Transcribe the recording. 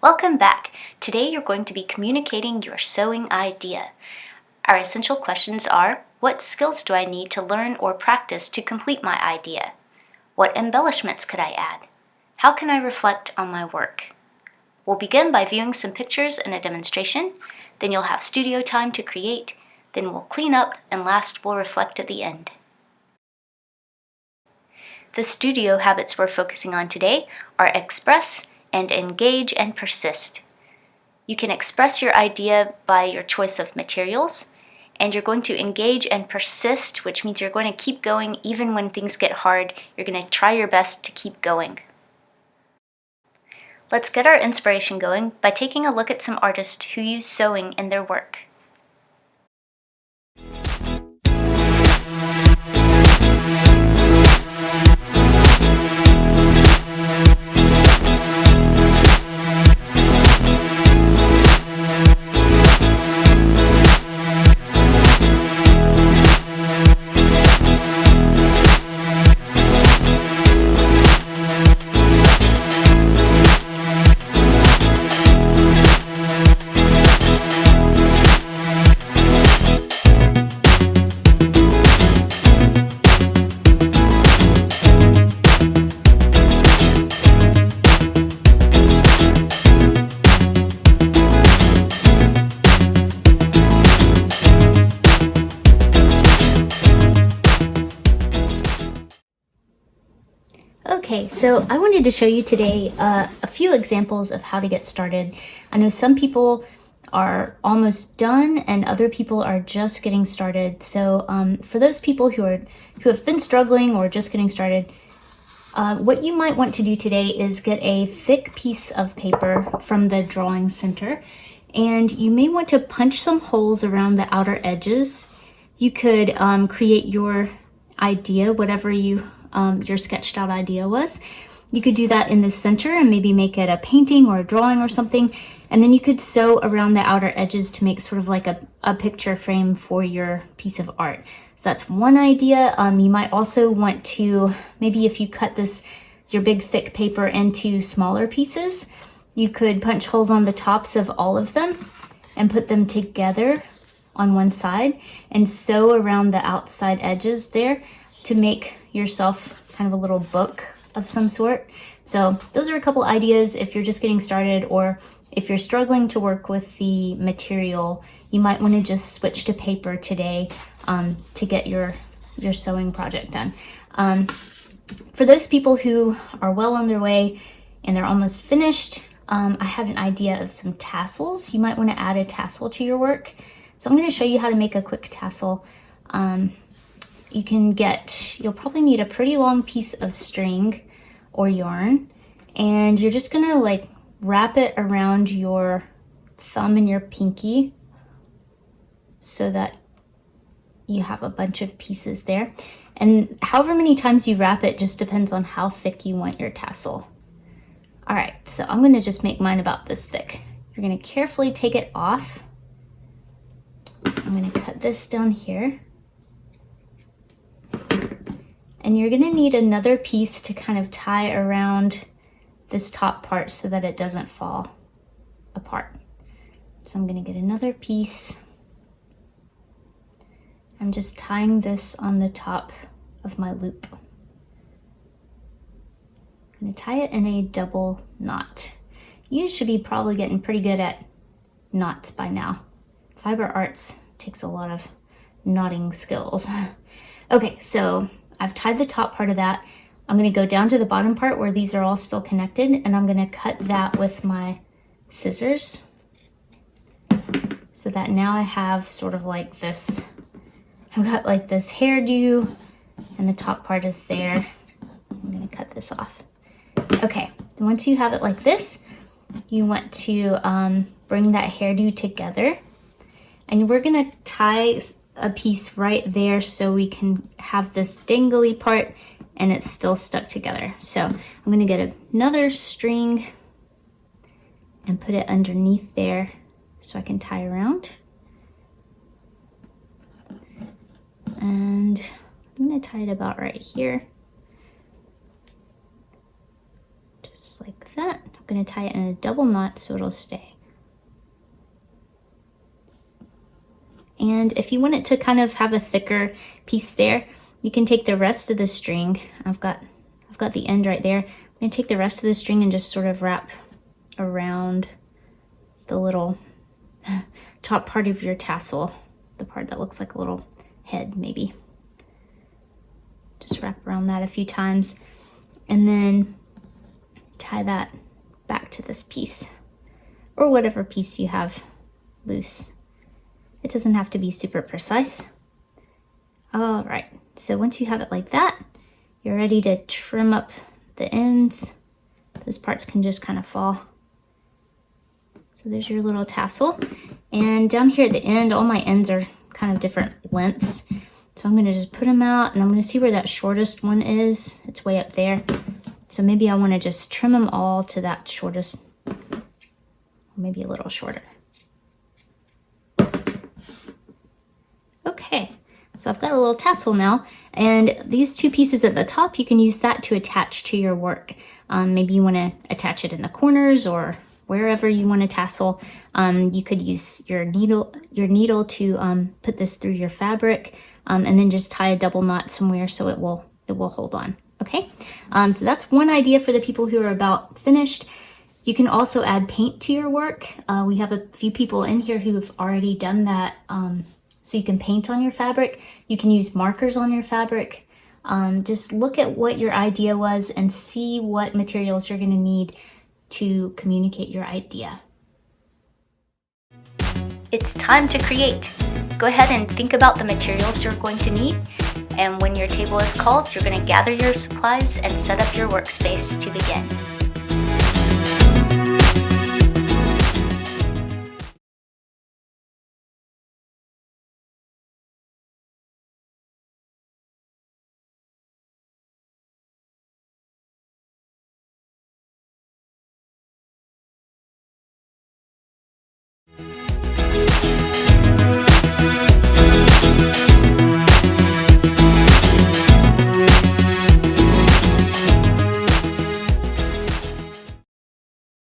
Welcome back. Today you're going to be communicating your sewing idea. Our essential questions are, what skills do I need to learn or practice to complete my idea? What embellishments could I add? How can I reflect on my work? We'll begin by viewing some pictures and a demonstration, then you'll have studio time to create, then we'll clean up, and last we'll reflect at the end. The studio habits we're focusing on today are express and engage and persist. You can express your idea by your choice of materials, and you're going to engage and persist, which means you're going to keep going even when things get hard. You're going to try your best to keep going. Let's get our inspiration going by taking a look at some artists who use sewing in their work. Okay, so I wanted to show you today a few examples of how to get started. I know some people are almost done and other people are just getting started. So for those people who have been struggling or just getting started, what you might want to do today is get a thick piece of paper from the drawing center, and you may want to punch some holes around the outer edges. You could create your idea, whatever your sketched out idea was. You could do that in the center and maybe make it a painting or a drawing or something. And then you could sew around the outer edges to make sort of like a picture frame for your piece of art. So that's one idea. You might also want to, maybe if you cut your big thick paper into smaller pieces, you could punch holes on the tops of all of them and put them together on one side and sew around the outside edges there to make yourself kind of a little book of some sort. So those are a couple ideas if you're just getting started, or if you're struggling to work with the material, you might want to just switch to paper today to get your sewing project done. For those people who are well on their way and they're almost finished, I have an idea of some tassels. You might want to add a tassel to your work. So I'm going to show you how to make a quick tassel. You'll probably need a pretty long piece of string or yarn, and you're just gonna like wrap it around your thumb and your pinky so that you have a bunch of pieces there. And however many times you wrap it just depends on how thick you want your tassel. All right, so I'm gonna just make mine about this thick. You're gonna carefully take it off. I'm gonna cut this down here. And you're gonna need another piece to kind of tie around this top part so that it doesn't fall apart. So I'm gonna get another piece. I'm just tying this on the top of my loop. I'm gonna tie it in a double knot. You should be probably getting pretty good at knots by now. Fiber arts takes a lot of knotting skills. Okay, so I've tied the top part of that. I'm going to go down to the bottom part where these are all still connected, and I'm going to cut that with my scissors so that now I have sort of like this. I've got like this hairdo and the top part is there. I'm going to cut this off. Okay, then once you have it like this, you want to bring that hairdo together, and we're going to tie a piece right there so we can have this dangly part and it's still stuck together. So I'm going to get another string and put it underneath there so I can tie around. And I'm going to tie it about right here. Just like that. I'm going to tie it in a double knot so it'll stay. And if you want it to kind of have a thicker piece there, you can take the rest of the string. I've got the end right there. I'm going to take the rest of the string and just sort of wrap around the little top part of your tassel, the part that looks like a little head maybe. Just wrap around that a few times and then tie that back to this piece or whatever piece you have loose. It doesn't have to be super precise. All right, so once you have it like that, you're ready to trim up the ends. Those parts can just kind of fall. So there's your little tassel. And down here at the end, all my ends are kind of different lengths. So I'm gonna just put them out and I'm gonna see where that shortest one is. It's way up there. So maybe I wanna just trim them all to that shortest, maybe a little shorter. Okay, so I've got a little tassel now, and these two pieces at the top, you can use that to attach to your work. Maybe you want to attach it in the corners or wherever you want to tassel. You could use your needle to put this through your fabric, and then just tie a double knot somewhere so it will hold on. Okay, so that's one idea for the people who are about finished. You can also add paint to your work. We have a few people in here who have already done that. So you can paint on your fabric. You can use markers on your fabric. Just look at what your idea was and see what materials you're gonna need to communicate your idea. It's time to create. Go ahead and think about the materials you're going to need. And when your table is called, you're gonna gather your supplies and set up your workspace to begin.